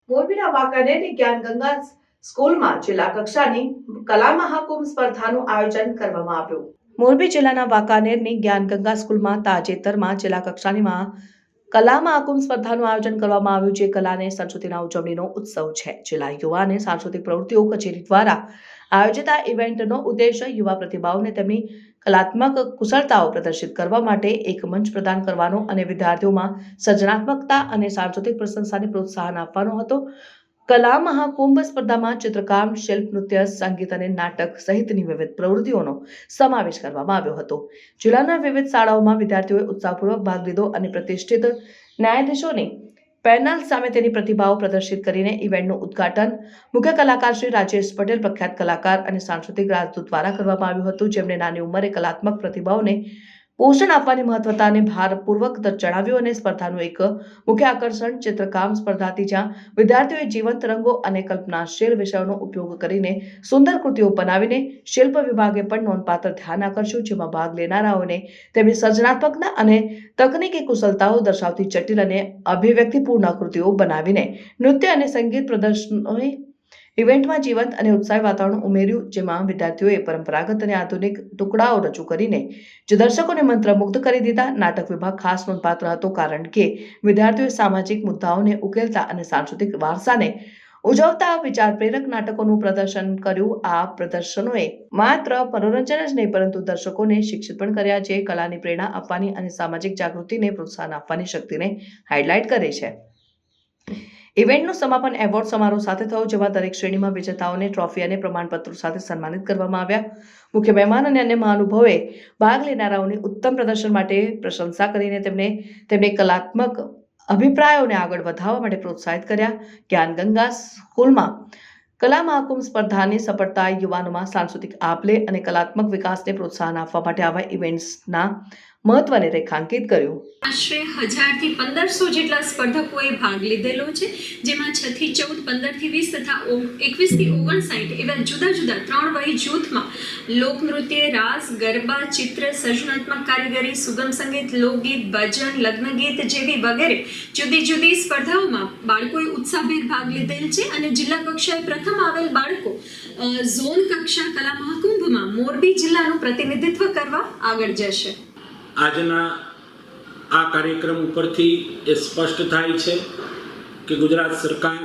મોરબીના વાંકાનેરની જ્ઞાનગંગા સ્કૂલમાં જિલ્લા કક્ષાની કલા મહાકુંભ સ્પર્ધાનું આયોજન કરવામાં આવ્યું. મોરબી જિલ્લાના વાંકાનેરની જ્ઞાનગંગા સ્કૂલમાં તાજેતરમાં જિલ્લા કક્ષાની કલા મહાકુંભ સ્પર્ધાનું આયોજન કરવામાં આવ્યું, જે કલા અને સંસ્કૃતિના ઉજવણીનો ઉત્સવ છે. જિલ્લા યુવા અને સાંસ્કૃતિક પ્રવૃત્તિઓ કચેરી દ્વારા આયોજિત આ ઇવેન્ટનો ઉદ્દેશ યુવા પ્રતિભાઓને તેમની કલાત્મક કુશળતાઓ પ્રદર્શિત કરવા માટે એક મંચ પ્રદાન કરવાનો અને વિદ્યાર્થીઓમાં સર્જનાત્મકતા અને સાંસ્કૃતિક પ્રશંસાને પ્રોત્સાહન આપવાનો હતો. કલા મહાકુંભ સ્પર્ધામાં ચિત્રકામ, શિલ્પ, નૃત્ય, સંગીત અને નાટક સહિતની વિવિધ પ્રવૃત્તિઓનો સમાવેશ કરવામાં આવ્યો હતો. જિલ્લાના વિવિધ શાળાઓમાં વિદ્યાર્થીઓએ ઉત્સાહપૂર્વક ભાગ લીધો અને પ્રતિષ્ઠિત ન્યાયાધીશોની પેનલ સામે તેની પ્રતિભાઓ પ્રદર્શિત કરીને ઇવેન્ટનું ઉદ્ઘાટન મુખ્ય કલાકાર શ્રી રાજેશ પટેલ, પ્રખ્યાત કલાકાર અને સાંસ્કૃતિક રાજદૂત દ્વારા કરવામાં આવ્યું હતું, જેમણે નાની ઉંમરે કલાત્મક પ્રતિભાઓને પોષણ આપવાની મહત્વતાને ભારપૂર્વક જણાવ્યું. અને સ્પર્ધાનું એક મુખ્ય આકર્ષણ ચિત્રકામ સ્પર્ધા હતી, જ્યાં વિદ્યાર્થીઓએ જીવંત રંગો અને કલ્પનાશીલ વિષયોનો ઉપયોગ કરીને સુંદર કૃતિઓ બનાવીને શિલ્પ વિભાગે પણ નોંધપાત્ર ધ્યાન આકર્ષ્યું, જેમાં ભાગ લેનારાઓને તેમની સર્જનાત્મકતા અને તકનીકી કુશળતાઓ દર્શાવતી જટિલ અને અભિવ્યક્તિપૂર્ણ કૃતિઓ બનાવીને નૃત્ય અને સંગીત પ્રદર્શનોએ ઇવેન્ટમાં જીવંત અને ઉત્સાહી વાતાવરણ ઉમેર્યું, જેમાં વિદ્યાર્થીઓએ પરંપરાગત અને આધુનિક ટુકડાઓ રજૂ કરીને જે દર્શકોને મંત્રમુગ્ધ કરી દીધા. નાટક વિભાગ ખાસ નોંધપાત્ર હતો, કારણ કે વિદ્યાર્થીઓએ સામાજિક મુદ્દાઓને ઉકેલતા અને સાંસ્કૃતિક વારસાને ઉજવતા વિચાર પ્રેરક નાટકોનું પ્રદર્શન કર્યું. આ પ્રદર્શનોએ માત્ર મનોરંજન જ નહીં, પરંતુ દર્શકોને શિક્ષિત પણ કર્યા, જે કલાની પ્રેરણા આપવાની અને સામાજિક જાગૃતિને પ્રોત્સાહન આપવાની શક્તિને હાઇલાઇટ કરે છે. ઇવેન્ટનું સમાપન એવોર્ડ સમારોહ સાથે થયું, જેમાં દરેક શ્રેણીમાં વિજેતાઓને ટ્રોફી અને પ્રમાણપત્રો સાથે સન્માનિત કરવામાં આવ્યા. મુખ્ય મહેમાન અને અન્ય મહાનુભાવોએ ભાગ લેનારાઓની ઉત્તમ પ્રદર્શન માટે પ્રશંસા કરીને તેમની કલાત્મક અભિપ્રાયોને આગળ વધારવા માટે પ્રોત્સાહિત કર્યા. જ્ઞાનગંગા સ્કૂલમાં કલા મહાકુંભ સ્પર્ધાની સફળતા યુવાનોમાં સાંસ્કૃતિક આપ-લે અને કલાત્મક વિકાસને પ્રોત્સાહન આપવા માટે આવા ઇવેન્ટ્સના મહત્વને રેખાંકિત કર્યું. આશરે 1000 થી 1500 જેટલા સ્પર્ધકોએ ભાગ લીધેલો છે, જેમાં 6 થી 14, 15 થી 20 તથા 21 થી 59 એવા જુદા જુદા 3 વય જૂથમાં લોકનૃત્ય, રાસ, ગરબા, ચિત્ર, સર્જનાત્મક કારીગરી, સુગમ સંગીત, લોકગીત, ભજન, લગ્નગીત જેવી વગેરે જુદી જુદી સ્પર્ધાઓમાં બાળકોએ ઉત્સાહભેર ભાગ લીધેલ છે. અને જિલ્લા કક્ષાએ પ્રથમ આવેલ બાળકો ઝોન કક્ષા કલા મહાકુંભમાં મોરબી જિલ્લાનું પ્રતિનિધિત્વ કરવા આગળ જશે. આજના આ કાર્યક્રમ ઉપરથી એ સ્પષ્ટ થાય છે કે ગુજરાત સરકાર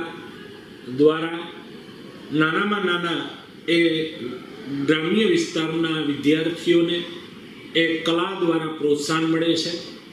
દ્વારા નાનામાં નાના એ ગ્રામ્ય વિસ્તારના વિદ્યાર્થીઓને એ કલા દ્વારા પ્રોત્સાહન મળે છે.